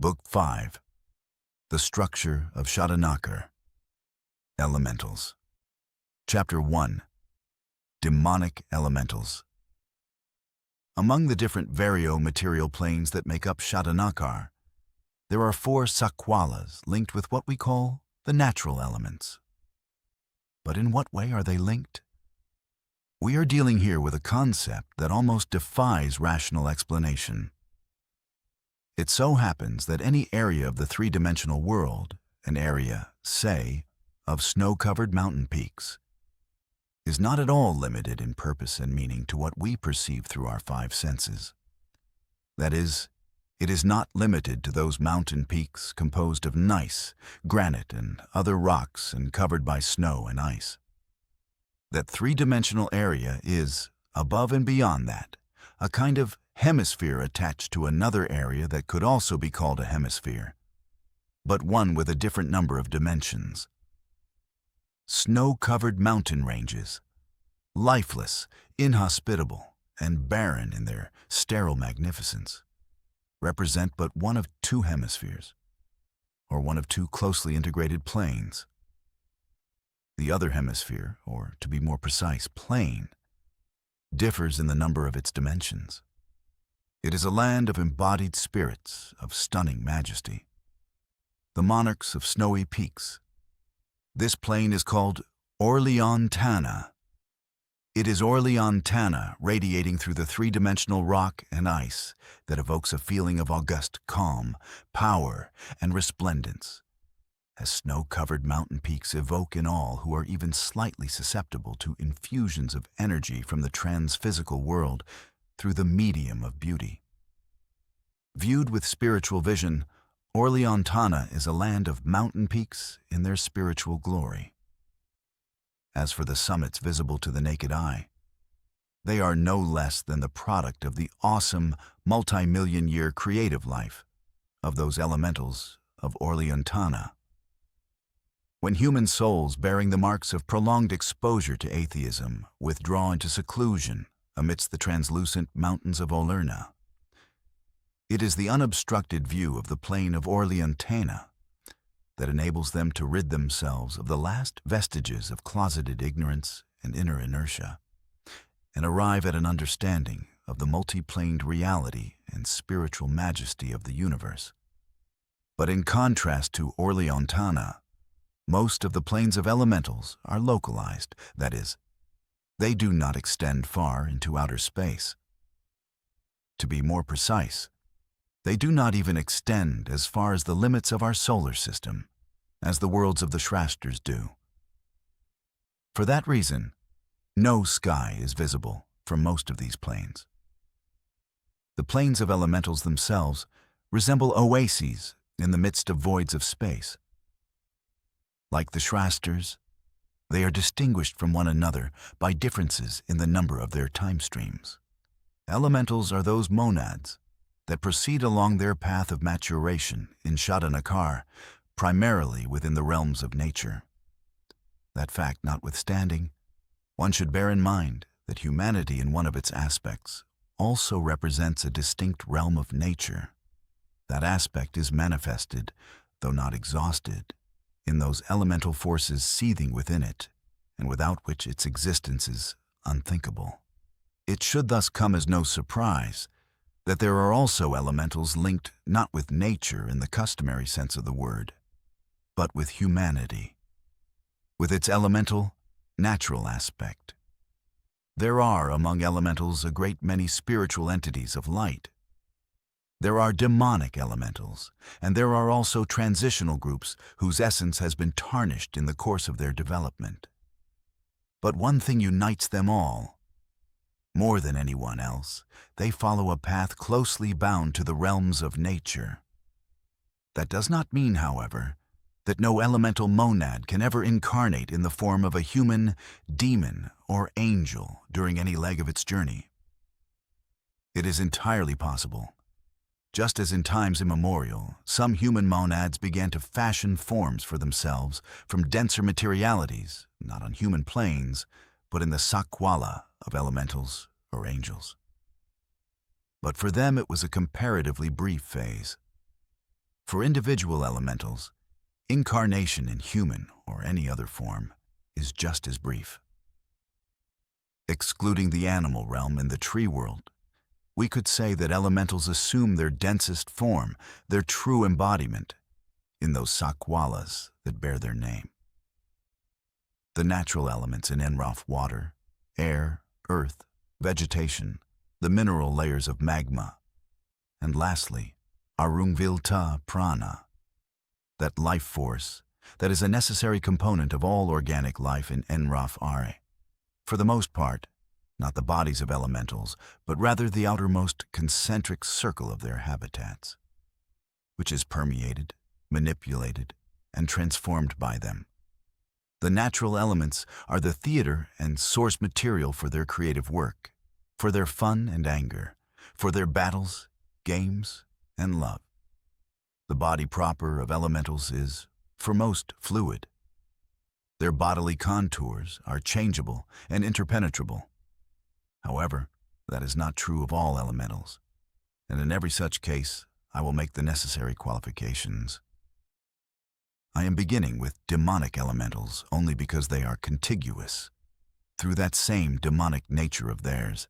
Book 5. The Structure of Shadanakar. Elementals. Chapter 1. Demonic Elementals. Among the different vario-material planes that make up Shadanakar, there are 4 sakwalas linked with what we call the natural elements. But in what way are they linked? We are dealing here with a concept that almost defies rational explanation. It so happens that any area of the three-dimensional world, an area, say, of snow-covered mountain peaks, is not at all limited in purpose and meaning to what we perceive through our 5 senses. That is, it is not limited to those mountain peaks composed of gneiss, granite, and other rocks and covered by snow and ice. That three-dimensional area is, above and beyond that, a kind of hemisphere attached to another area that could also be called a hemisphere, but one with a different number of dimensions. Snow-covered mountain ranges, lifeless, inhospitable, and barren in their sterile magnificence, represent but one of 2 hemispheres, or one of 2 closely integrated planes. The other hemisphere, or to be more precise, plane, differs in the number of its dimensions. It is a land of embodied spirits of stunning majesty, the monarchs of snowy peaks. This plane is called Orleantana. It is Orleantana radiating through the three-dimensional rock and ice that evokes a feeling of august calm, power, and resplendence, as snow-covered mountain peaks evoke in all who are even slightly susceptible to infusions of energy from the trans-physical world through the medium of beauty. Viewed with spiritual vision, Orleantana is a land of mountain peaks in their spiritual glory. As for the summits visible to the naked eye, they are no less than the product of the awesome multi-million-year creative life of those elementals of Orleantana. When human souls bearing the marks of prolonged exposure to atheism withdraw into seclusion amidst the translucent mountains of Olerna, it is the unobstructed view of the plain of Orleantana that enables them to rid themselves of the last vestiges of closeted ignorance and inner inertia, and arrive at an understanding of the multi-planed reality and spiritual majesty of the universe. But in contrast to Orleantana, most of the planes of elementals are localized, that is, they do not extend far into outer space. To be more precise, they do not even extend as far as the limits of our solar system, as the worlds of the Shrasters do. For that reason, no sky is visible from most of these planes. The planes of elementals themselves resemble oases in the midst of voids of space. Like the Shrasters, they are distinguished from one another by differences in the number of their time streams. Elementals are those monads that proceed along their path of maturation in Shadanakar, primarily within the realms of nature. That fact notwithstanding, one should bear in mind that humanity in one of its aspects also represents a distinct realm of nature. That aspect is manifested, though not exhausted, in those elemental forces seething within it, and without which its existence is unthinkable. It should thus come as no surprise that there are also elementals linked not with nature in the customary sense of the word, but with humanity, with its elemental, natural aspect. There are among elementals a great many spiritual entities of light. There are demonic elementals, and there are also transitional groups whose essence has been tarnished in the course of their development. But one thing unites them all. More than anyone else, they follow a path closely bound to the realms of nature. That does not mean, however, that no elemental monad can ever incarnate in the form of a human, demon, or angel during any leg of its journey. It is entirely possible. Just as in times immemorial, some human monads began to fashion forms for themselves from denser materialities, not on human planes, but in the sakwala of elementals or angels. But for them it was a comparatively brief phase. For individual elementals, incarnation in human or any other form is just as brief. Excluding the animal realm and the tree world, we could say that elementals assume their densest form, their true embodiment, in those sakwalas that bear their name. The natural elements in Enroth water, air, earth, vegetation, the mineral layers of magma, and lastly, Arungvilta prana, that life force that is a necessary component of all organic life in Enroth Are. For the most part, not the bodies of elementals, but rather the outermost concentric circle of their habitats, which is permeated, manipulated, and transformed by them. The natural elements are the theater and source material for their creative work, for their fun and anger, for their battles, games, and love. The body proper of elementals is, for most, fluid. Their bodily contours are changeable and interpenetrable. However, that is not true of all elementals, and in every such case, I will make the necessary qualifications. I am beginning with demonic elementals only because they are contiguous, through that same demonic nature of theirs,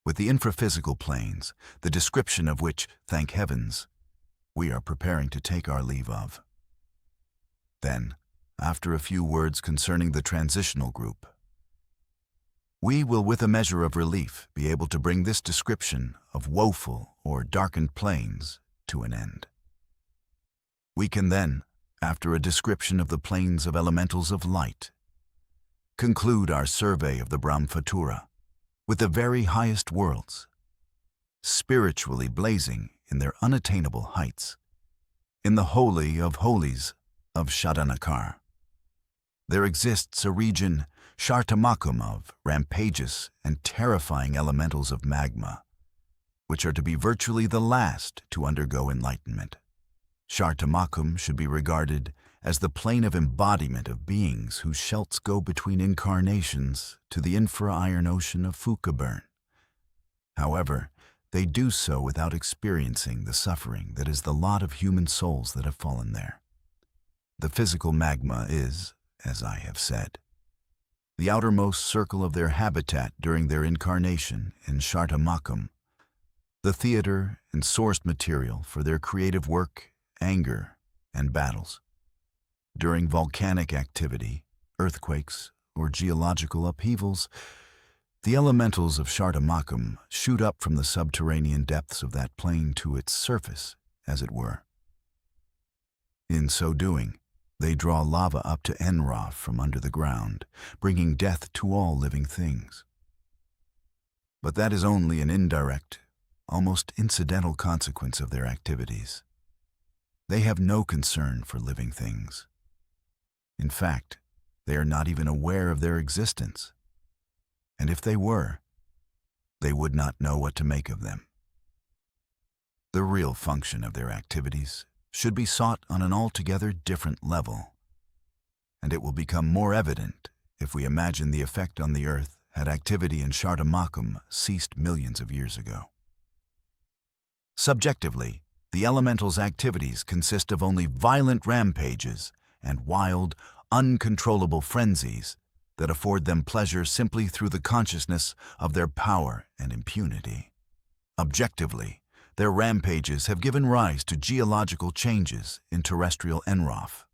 with the infraphysical planes, the description of which, thank heavens, we are preparing to take our leave of. Then, after a few words concerning the transitional group, we will with a measure of relief be able to bring this description of woeful or darkened planes to an end. We can then, after a description of the planes of elementals of light, conclude our survey of the Brahmapatra with the very highest worlds, spiritually blazing in their unattainable heights, in the holy of holies of Shadanakar. There exists a region, Shartamakum, of rampageous and terrifying elementals of magma, which are to be virtually the last to undergo enlightenment. Shartamakum should be regarded as the plane of embodiment of beings whose shelts go between incarnations to the infra-iron ocean of Fukaburn. However, they do so without experiencing the suffering that is the lot of human souls that have fallen there. The physical magma is, as I have said, the outermost circle of their habitat during their incarnation in Shartamakum, the theater and source material for their creative work, anger, and battles. During volcanic activity, earthquakes, or geological upheavals, the elementals of Shartamakum shoot up from the subterranean depths of that plane to its surface, as it were. In so doing, they draw lava up to Enroth from under the ground, bringing death to all living things. But that is only an indirect, almost incidental consequence of their activities. They have no concern for living things. In fact, they are not even aware of their existence. And if they were, they would not know what to make of them. The real function of their activities should be sought on an altogether different level, and it will become more evident if we imagine the effect on the earth had activity in Shartamakum ceased millions of years ago. Subjectively, the elemental's activities consist of only violent rampages and wild, uncontrollable frenzies that afford them pleasure simply through the consciousness of their power and impunity. Objectively, their rampages have given rise to geological changes in terrestrial Enroth,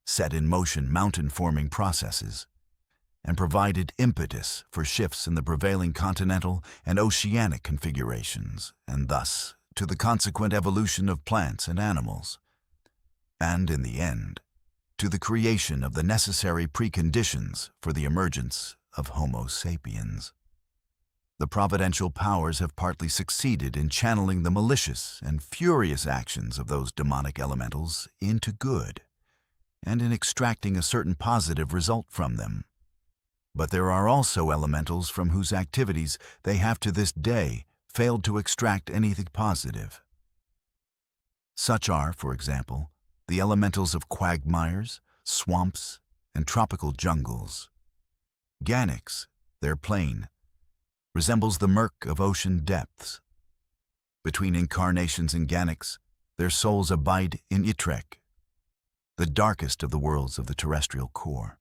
set in motion mountain-forming processes, and provided impetus for shifts in the prevailing continental and oceanic configurations, and thus to the consequent evolution of plants and animals, and in the end, to the creation of the necessary preconditions for the emergence of Homo sapiens. The providential powers have partly succeeded in channeling the malicious and furious actions of those demonic elementals into good, and in extracting a certain positive result from them. But there are also elementals from whose activities they have to this day failed to extract anything positive. Such are, for example, the elementals of quagmires, swamps, and tropical jungles. Ganix, their plane, resembles the murk of ocean depths. Between incarnations in Ganix, Their souls abide in Itrek, the darkest of the worlds of the terrestrial core.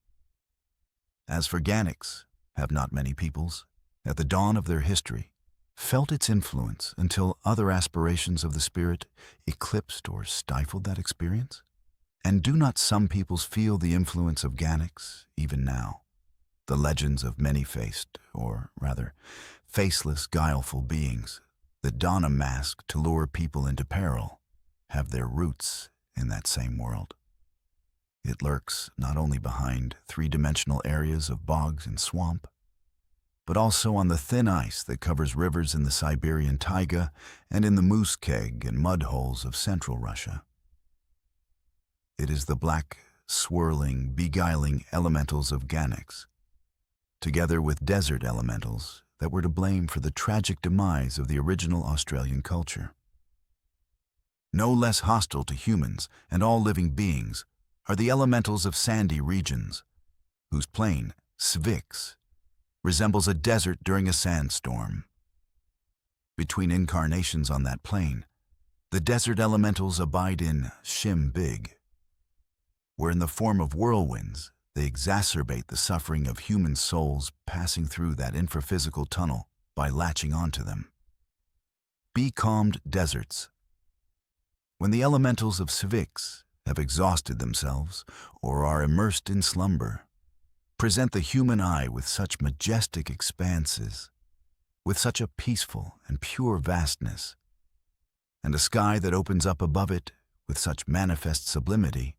As forGanics, have not many peoples, at the dawn of their history, felt its influence until other aspirations of the spirit eclipsed or stifled that experience? And do not some peoples feel the influence ofGanics even now? The legends of many-faced, or rather, faceless, guileful beings that don a mask to lure people into peril have their roots in that same world. It lurks not only behind three-dimensional areas of bogs and swamp, but also on the thin ice that covers rivers in the Siberian taiga and in the moose keg and mud holes of central Russia. It is the black, swirling, beguiling elementals ofGanics, together with desert elementals, that were to blame for the tragic demise of the original Australian culture. No less hostile to humans and all living beings are the elementals of sandy regions, whose plain, Sphinx, resembles a desert during a sandstorm. Between incarnations on that plain, the desert elementals abide in Shim Big, where in the form of whirlwinds they exacerbate the suffering of human souls passing through that infraphysical tunnel by latching onto them. Becalmed deserts. When the elementals of Sphinx have exhausted themselves or are immersed in slumber, present the human eye with such majestic expanses, with such a peaceful and pure vastness, and a sky that opens up above it with such manifest sublimity,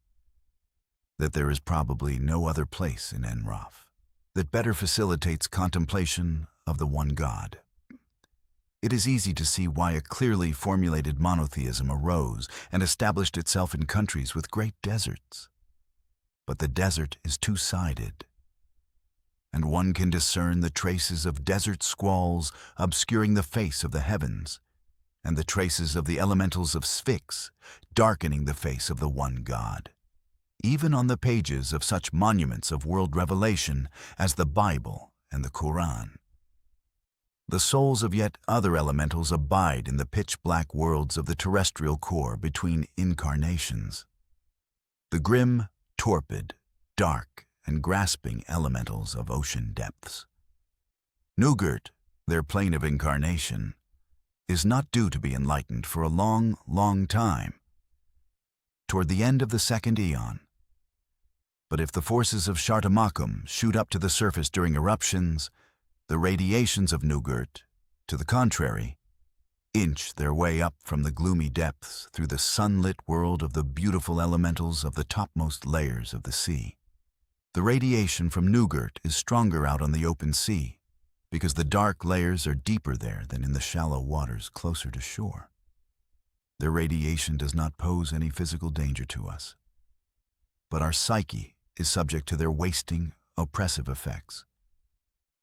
that there is probably no other place in Enroth that better facilitates contemplation of the one God. It is easy to see why a clearly formulated monotheism arose and established itself in countries with great deserts. But the desert is two-sided, and one can discern the traces of desert squalls obscuring the face of the heavens, and the traces of the elementals of Sphinx darkening the face of the one God, even on the pages of such monuments of world revelation as the Bible and the Quran. The souls of yet other elementals abide in the pitch-black worlds of the terrestrial core between incarnations. The grim, torpid, dark, and grasping elementals of ocean depths. Nugert, their plane of incarnation, is not due to be enlightened for a long, long time, toward the end of the second eon. But if the forces of Shadanakar shoot up to the surface during eruptions, the radiations of Nugert, to the contrary, inch their way up from the gloomy depths through the sunlit world of the beautiful elementals of the topmost layers of the sea. The radiation from Nugert is stronger out on the open sea, because the dark layers are deeper there than in the shallow waters closer to shore. Their radiation does not pose any physical danger to us, but our psyche is subject to their wasting, oppressive effects.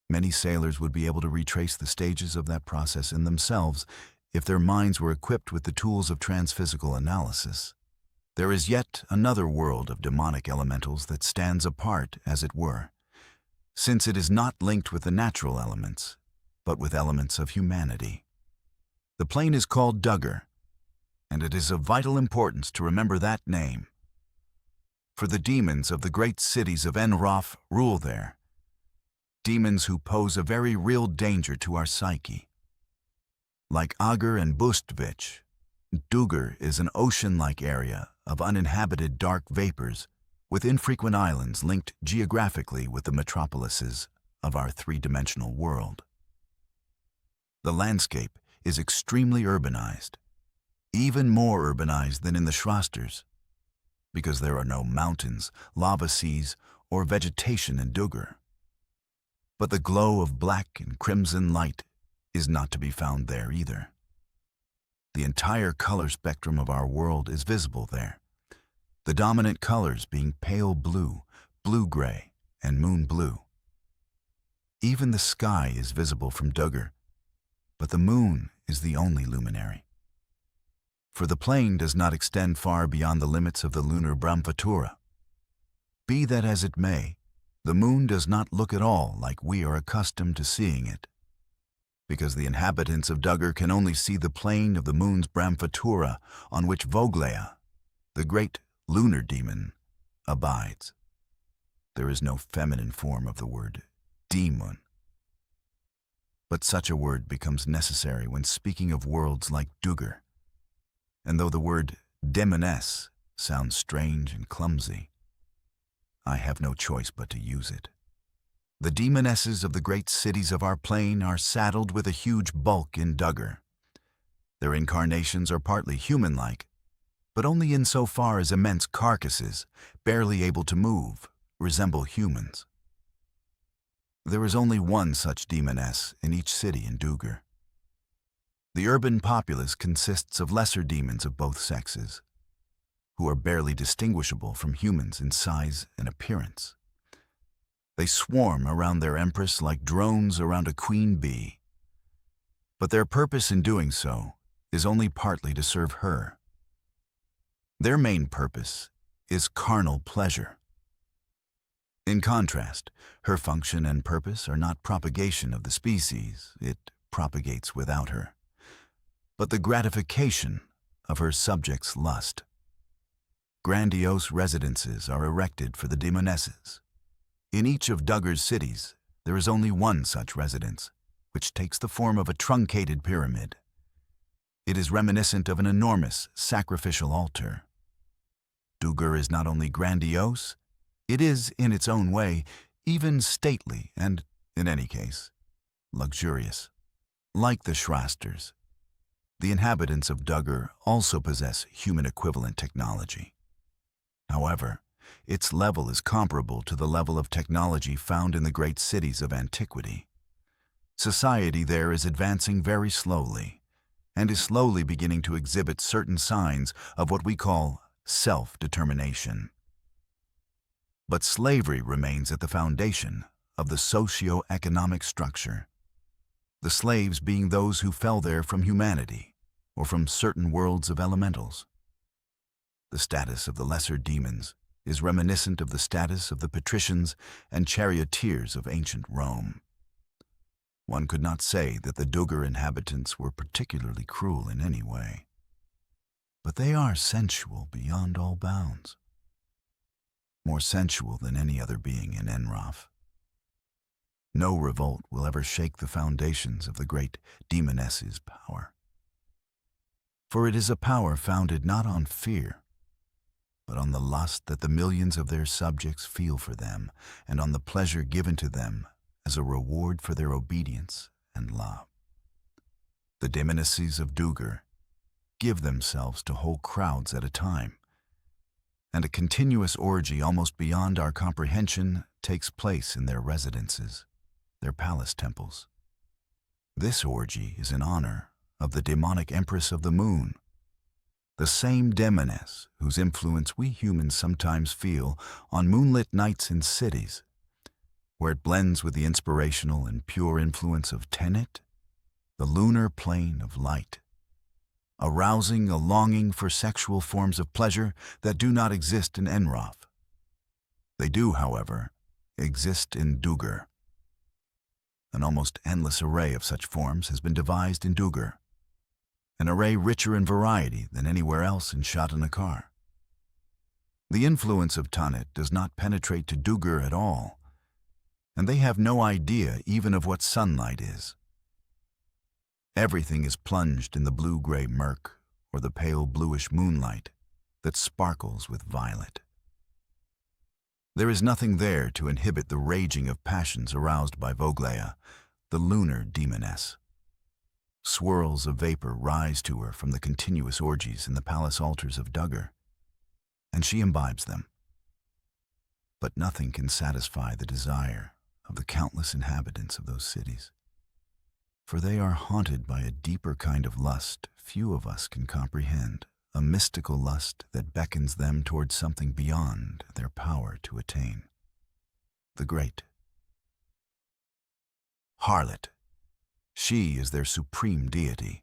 Many sailors would be able to retrace the stages of that process in themselves if their minds were equipped with the tools of transphysical analysis. There is yet another world of demonic elementals that stands apart, as it were, since it is not linked with the natural elements, but with elements of humanity. The plane is called Duggar, and it is of vital importance to remember that name, for the demons of the great cities of Enroth rule there, demons who pose a very real danger to our psyche. Like Agar and Bustvich, Duggar is an ocean-like area of uninhabited dark vapors with infrequent islands linked geographically with the metropolises of our three-dimensional world. The landscape is extremely urbanized, even more urbanized than in the Shrosters, because there are no mountains, lava seas, or vegetation in Duggar. But the glow of black and crimson light is not to be found there either. The entire color spectrum of our world is visible there, the dominant colors being pale blue, blue-gray, and moon blue. Even the sky is visible from Duggar, but the moon is the only luminary. For the plane does not extend far beyond the limits of the lunar Brahmavatura. Be that as it may, the moon does not look at all like we are accustomed to seeing it, because the inhabitants of Duggar can only see the plane of the moon's Brahmatura on which Voglaea, the great lunar demon, abides. There is no feminine form of the word demon. But such a word becomes necessary when speaking of worlds like Duggar. And though the word demoness sounds strange and clumsy, I have no choice but to use it. The demonesses of the great cities of our plane are saddled with a huge bulk in Duggar. Their incarnations are partly human-like, but only insofar as immense carcasses, barely able to move, resemble humans. There is only one such demoness in each city in Duggar. The urban populace consists of lesser demons of both sexes, who are barely distinguishable from humans in size and appearance. They swarm around their empress like drones around a queen bee. But their purpose in doing so is only partly to serve her. Their main purpose is carnal pleasure. In contrast, her function and purpose are not propagation of the species, it propagates without her, but the gratification of her subjects' lust. Grandiose residences are erected for the demonesses. In each of Duggar's cities, there is only one such residence, which takes the form of a truncated pyramid. It is reminiscent of an enormous sacrificial altar. Duggar is not only grandiose, it is, in its own way, even stately and, in any case, luxurious. Like the Shrasters, the inhabitants of Duggar also possess human-equivalent technology. However, its level is comparable to the level of technology found in the great cities of antiquity. Society there is advancing very slowly, and is slowly beginning to exhibit certain signs of what we call self-determination. But slavery remains at the foundation of the socio-economic structure, the slaves being those who fell there from humanity or from certain worlds of elementals. The status of the lesser demons is reminiscent of the status of the patricians and charioteers of ancient Rome. One could not say that the Duggar inhabitants were particularly cruel in any way, but they are sensual beyond all bounds, more sensual than any other being in Enroth. No revolt will ever shake the foundations of the great demoness's power, for it is a power founded not on fear, but on the lust that the millions of their subjects feel for them, and on the pleasure given to them as a reward for their obedience and love. The demonesses of Duggar give themselves to whole crowds at a time, and a continuous orgy almost beyond our comprehension takes place in their residences, their palace temples. This orgy is in honor of the demonic empress of the moon, the same demoness whose influence we humans sometimes feel on moonlit nights in cities, where it blends with the inspirational and pure influence of Tenet, the lunar plane of light, arousing a longing for sexual forms of pleasure that do not exist in Enroth. They do, however, exist in Duggar. An almost endless array of such forms has been devised in Duggar, an array richer in variety than anywhere else in Shadanakar. The influence of Tanit does not penetrate to Duggar at all, and they have no idea even of what sunlight is. Everything is plunged in the blue-gray murk or the pale bluish moonlight that sparkles with violet. There is nothing there to inhibit the raging of passions aroused by Voglaea, the lunar demoness. Swirls of vapor rise to her from the continuous orgies in the palace altars of Duggar, and she imbibes them. But nothing can satisfy the desire of the countless inhabitants of those cities, for they are haunted by a deeper kind of lust few of us can comprehend, a mystical lust that beckons them towards something beyond their power to attain. The great harlot. She is their supreme deity,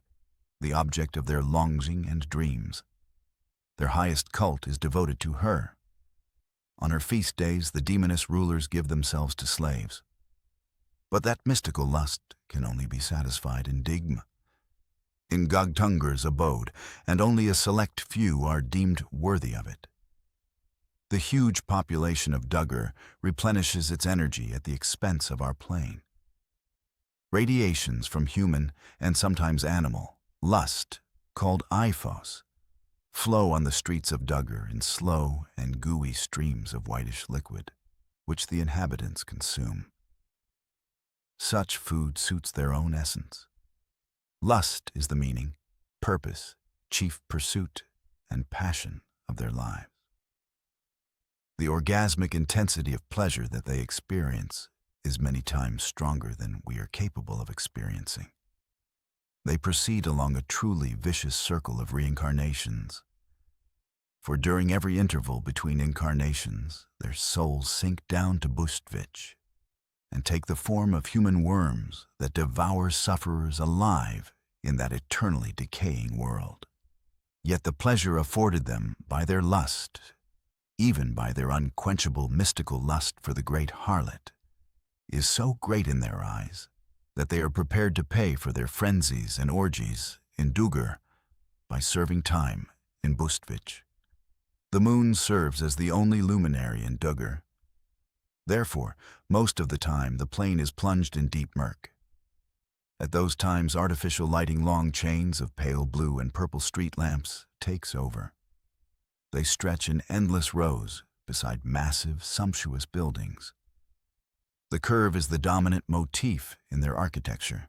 the object of their longing and dreams. Their highest cult is devoted to her. On her feast days, the demoness rulers give themselves to slaves. But that mystical lust can only be satisfied in Digm, in Gogtunger's abode, and only a select few are deemed worthy of it. The huge population of Duggar replenishes its energy at the expense of our plane. Radiations from human, and sometimes animal, lust, called Iphos, flow on the streets of Duggar in slow and gooey streams of whitish liquid, which the inhabitants consume. Such food suits their own essence. Lust is the meaning, purpose, chief pursuit, and passion of their lives. The orgasmic intensity of pleasure that they experience is many times stronger than we are capable of experiencing. They proceed along a truly vicious circle of reincarnations. For during every interval between incarnations, their souls sink down to Bustvich and take the form of human worms that devour sufferers alive in that eternally decaying world. Yet the pleasure afforded them by their lust, even by their unquenchable mystical lust for the great harlot, is so great in their eyes that they are prepared to pay for their frenzies and orgies in Duggar by serving time in Bustvich. The moon serves as the only luminary in Duggar. Therefore, most of the time the plane is plunged in deep murk. At those times, artificial lighting long chains of pale blue and purple street lamps takes over. They stretch in endless rows beside massive, sumptuous buildings. The curve is the dominant motif in their architecture,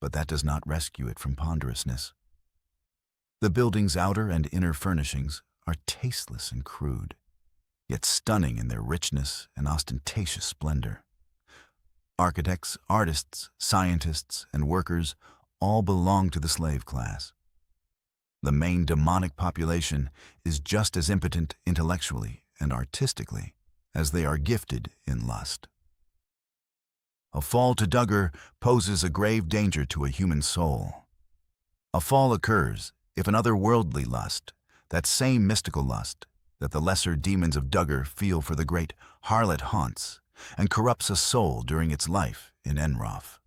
but that does not rescue it from ponderousness. The building's outer and inner furnishings are tasteless and crude, yet stunning in their richness and ostentatious splendor. Architects, artists, scientists, and workers all belong to the slave class. The main demonic population is just as impotent intellectually and artistically as they are gifted in lust. A fall to Duggar poses a grave danger to a human soul. A fall occurs if an otherworldly lust, that same mystical lust that the lesser demons of Duggar feel for the great harlot haunts, and corrupts a soul during its life in Enroth.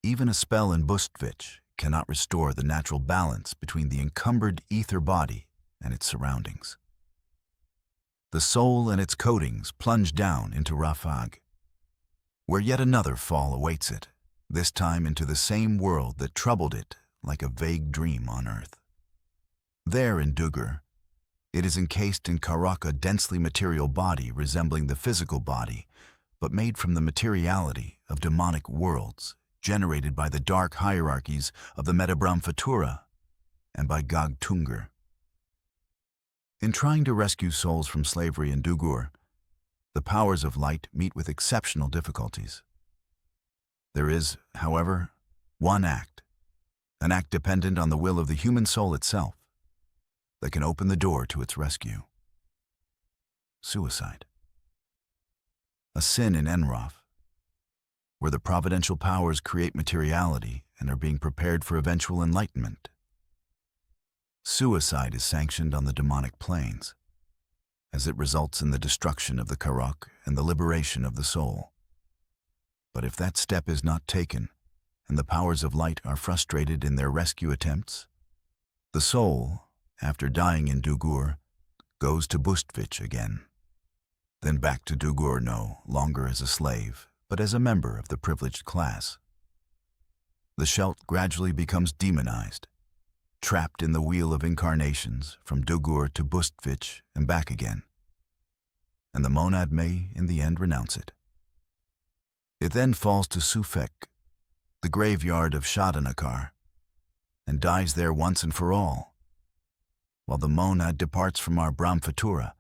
Even a spell in Bustvich cannot restore the natural balance between the encumbered ether body and its surroundings. The soul and its coatings plunge down into Rafag, where yet another fall awaits it, this time into the same world that troubled it like a vague dream on earth. There in Duggar, it is encased in Karok, a densely material body resembling the physical body, but made from the materiality of demonic worlds generated by the dark hierarchies of the Metabrahmfatura and by Gogtungar. In trying to rescue souls from slavery in Duggar, the powers of light meet with exceptional difficulties. There is, however, one act, an act dependent on the will of the human soul itself, that can open the door to its rescue. Suicide. A sin in Enroth, where the providential powers create materiality and are being prepared for eventual enlightenment. Suicide is sanctioned on the demonic planes, as it results in the destruction of the Karok and the liberation of the soul. But if that step is not taken, and the powers of light are frustrated in their rescue attempts, the soul, after dying in Duggar, goes to Bustvich again, then back to Duggar no longer as a slave, but as a member of the privileged class. The Shelt gradually becomes demonized, trapped in the wheel of incarnations from Duggar to Bustvich and back again, and the monad may in the end renounce it. It then falls to Sufek, the graveyard of Shadanakar, and dies there once and for all, while the monad departs from our Brahmfatura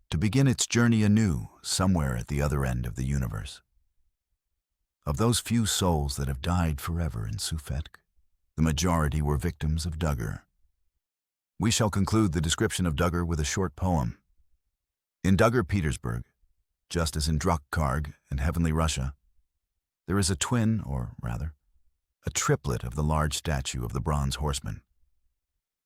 to begin its journey anew somewhere at the other end of the universe. Of those few souls that have died forever in Sufek, the majority were victims of Duggar. We shall conclude the description of Duggar with a short poem. In Duggar Petersburg, just as in Drukkarg and Heavenly Russia, there is a twin, or rather, a triplet of the large statue of the bronze horseman.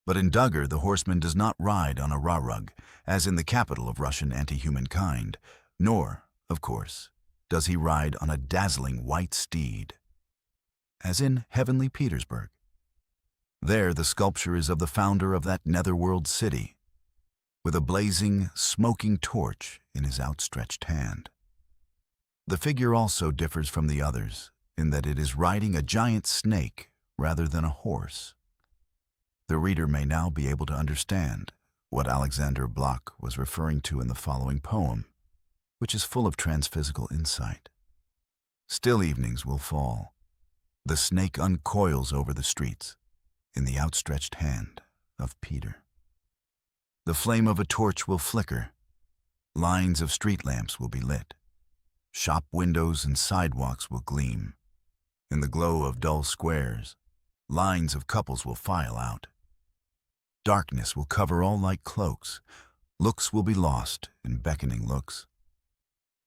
But in Duggar, the horseman does not ride on a rarug, as in the capital of Russian anti-human kind, nor, of course, does he ride on a dazzling white steed, as in heavenly Petersburg. There the sculpture is of the founder of that netherworld city, with a blazing, smoking torch in his outstretched hand. The figure also differs from the others in that it is riding a giant snake rather than a horse. The reader may now be able to understand what Alexander Bloch was referring to in the following poem, which is full of transphysical insight. Still evenings will fall. The snake uncoils over the streets in the outstretched hand of Peter. The flame of a torch will flicker. Lines of street lamps will be lit. Shop windows and sidewalks will gleam. In the glow of dull squares, lines of couples will file out. Darkness will cover all like cloaks. Looks will be lost in beckoning looks.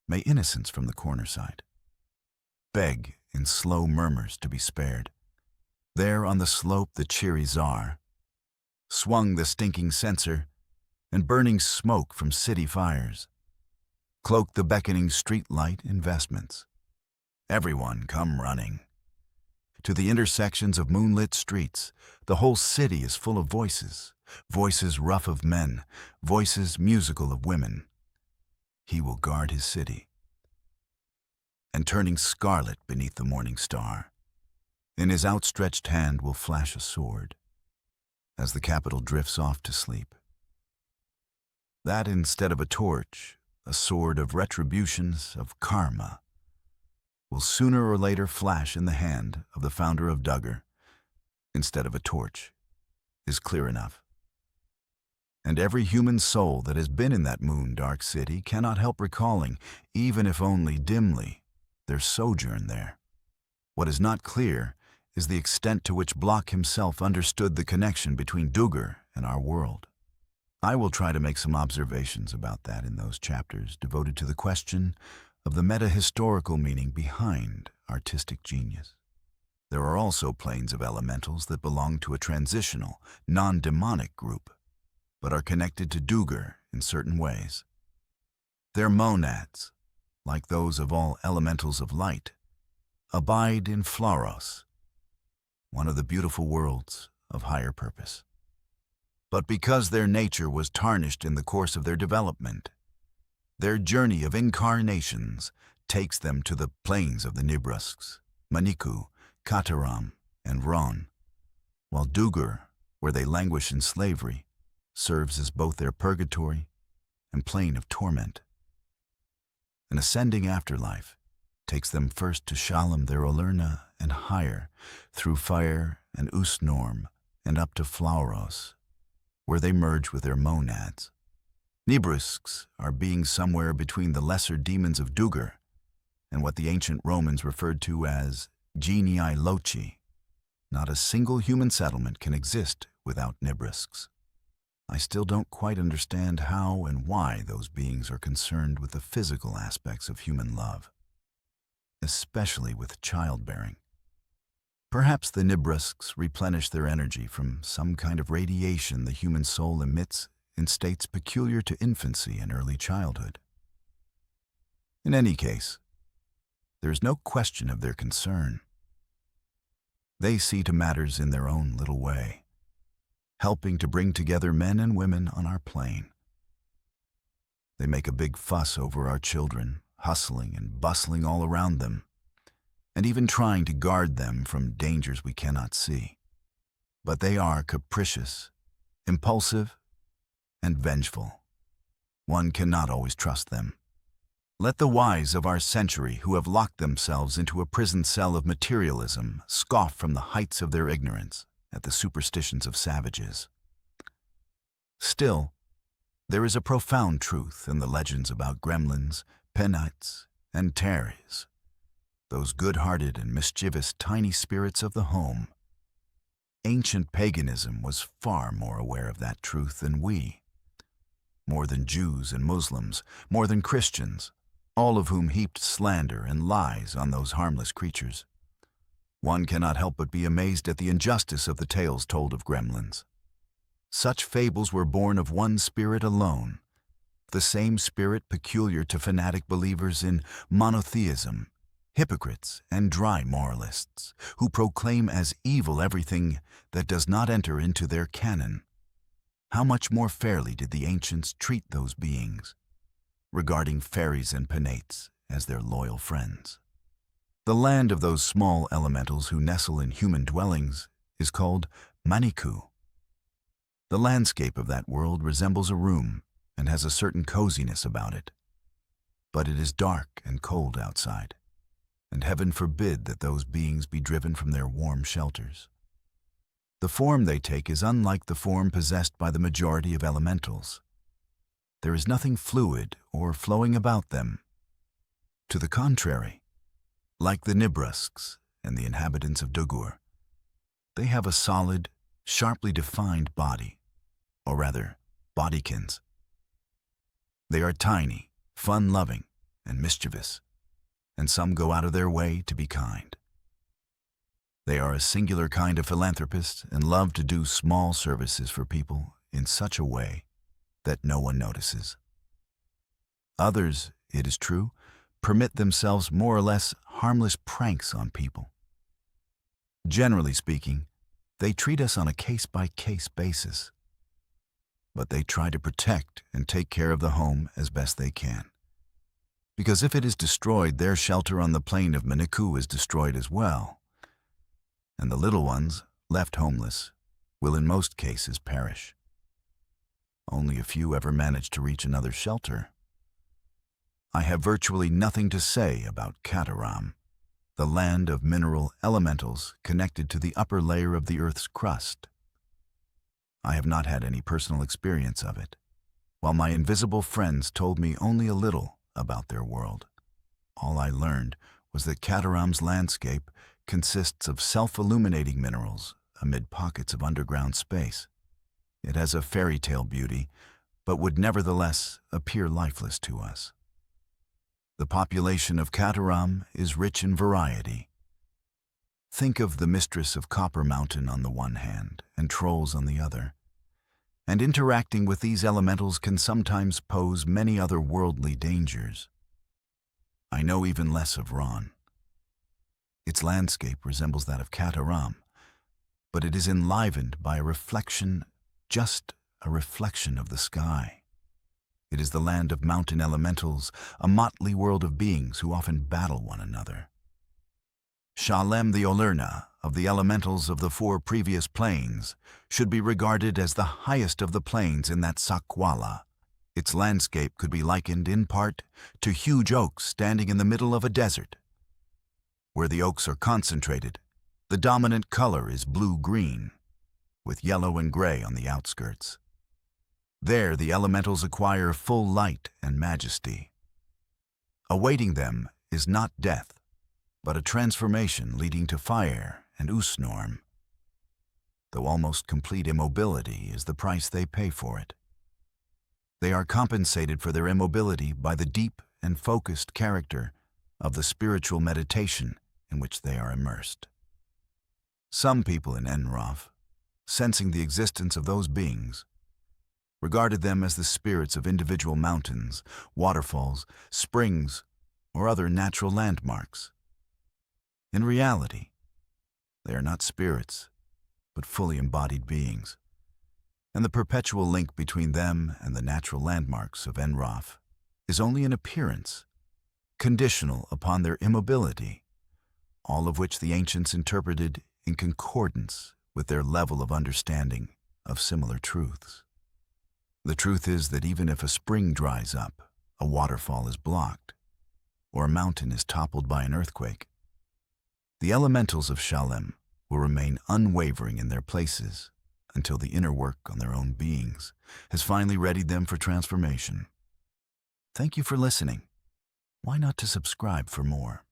May innocence from the corner side beg in slow murmurs to be spared. There on the slope the cheery czar swung the stinking censer, and burning smoke from city fires cloaked the beckoning street light in vestments. Everyone come running. To the intersections of moonlit streets, the whole city is full of voices, voices rough of men, voices musical of women. He will guard his city. And turning scarlet beneath the morning star, in his outstretched hand will flash a sword, as the capital drifts off to sleep. That instead of a torch, a sword of retributions, of karma, will sooner or later flash in the hand of the founder of Duggar, instead of a torch, is clear enough. And every human soul that has been in that moon-dark city cannot help recalling, even if only dimly, their sojourn there. What is not clear is the extent to which Bloch himself understood the connection between Duggar and our world. I will try to make some observations about that in those chapters devoted to the question of the meta-historical meaning behind artistic genius. There are also planes of elementals that belong to a transitional, non-demonic group, but are connected to Duggar in certain ways. Their monads, like those of all elementals of light, abide in Phloros, one of the beautiful worlds of higher purpose. But because their nature was tarnished in the course of their development, their journey of incarnations takes them to the plains of the Nibrusks, Maniku, Kataram, and Ron, while Duggar, where they languish in slavery, serves as both their purgatory and plane of torment. An ascending afterlife takes them first to Shalem, their Olerna, and higher, through fire and Usnorm, and up to Phloros, where they merge with their monads. Nibrusks are beings somewhere between the lesser demons of Duggar and what the ancient Romans referred to as genii loci. Not a single human settlement can exist without Nibrusks. I still don't quite understand how and why those beings are concerned with the physical aspects of human love, especially with childbearing. Perhaps the Nibrusks replenish their energy from some kind of radiation the human soul emits in states peculiar to infancy and early childhood. In any case, there is no question of their concern. They see to matters in their own little way, helping to bring together men and women on our plane. They make a big fuss over our children, hustling and bustling all around them, and even trying to guard them from dangers we cannot see. But they are capricious, impulsive, and vengeful. One cannot always trust them. Let the wise of our century who have locked themselves into a prison cell of materialism scoff from the heights of their ignorance at the superstitions of savages. Still, there is a profound truth in the legends about gremlins, penates, and teres, those good-hearted and mischievous tiny spirits of the home. Ancient paganism was far more aware of that truth than we. More than Jews and Muslims, more than Christians, all of whom heaped slander and lies on those harmless creatures. One cannot help but be amazed at the injustice of the tales told of gremlins. Such fables were born of one spirit alone, the same spirit peculiar to fanatic believers in monotheism, hypocrites and dry moralists, who proclaim as evil everything that does not enter into their canon. How much more fairly did the ancients treat those beings, regarding fairies and penates as their loyal friends. The land of those small elementals who nestle in human dwellings is called Maniku. The landscape of that world resembles a room and has a certain coziness about it. But it is dark and cold outside, and heaven forbid that those beings be driven from their warm shelters. The form they take is unlike the form possessed by the majority of elementals. There is nothing fluid or flowing about them. To the contrary, like the Nibrusks and the inhabitants of Dugur, they have a solid, sharply defined body, or rather, bodykins. They are tiny, fun-loving, and mischievous, and some go out of their way to be kind. They are a singular kind of philanthropist and love to do small services for people in such a way that no one notices. Others, it is true, permit themselves more or less harmless pranks on people. Generally speaking, they treat us on a case-by-case basis, but they try to protect and take care of the home as best they can. Because if it is destroyed, their shelter on the plain of Maniku is destroyed as well, and the little ones, left homeless, will in most cases perish. Only a few ever manage to reach another shelter. I have virtually nothing to say about Kataram, the land of mineral elementals connected to the upper layer of the Earth's crust. I have not had any personal experience of it, while my invisible friends told me only a little about their world. All I learned was that Kataram's landscape consists of self-illuminating minerals amid pockets of underground space. It has a fairy tale beauty, but would nevertheless appear lifeless to us. The population of Kataram is rich in variety. Think of the mistress of Copper Mountain on the one hand and trolls on the other. And interacting with these elementals can sometimes pose many other worldly dangers. I know even less of Ron. Its landscape resembles that of Kataram, but it is enlivened by a reflection, just a reflection of the sky. It is the land of mountain elementals, a motley world of beings who often battle one another. Shalem the Olurna of the elementals of the 4 previous planes should be regarded as the highest of the planes in that Sakwala. Its landscape could be likened in part to huge oaks standing in the middle of a desert. Where the oaks are concentrated, the dominant color is blue-green, with yellow and gray on the outskirts. There the elementals acquire full light and majesty. Awaiting them is not death, but a transformation leading to fire and Usnorm, though almost complete immobility is the price they pay for it. They are compensated for their immobility by the deep and focused character of the spiritual meditation in which they are immersed. Some people in Enroth, sensing the existence of those beings, regarded them as the spirits of individual mountains, waterfalls, springs, or other natural landmarks. In reality, they are not spirits, but fully embodied beings, and the perpetual link between them and the natural landmarks of Enroth is only an appearance, conditional upon their immobility, all of which the ancients interpreted in concordance with their level of understanding of similar truths. The truth is that even if a spring dries up, a waterfall is blocked, or a mountain is toppled by an earthquake, the elementals of Shalem will remain unwavering in their places until the inner work on their own beings has finally readied them for transformation. Thank you for listening. Why not to subscribe for more?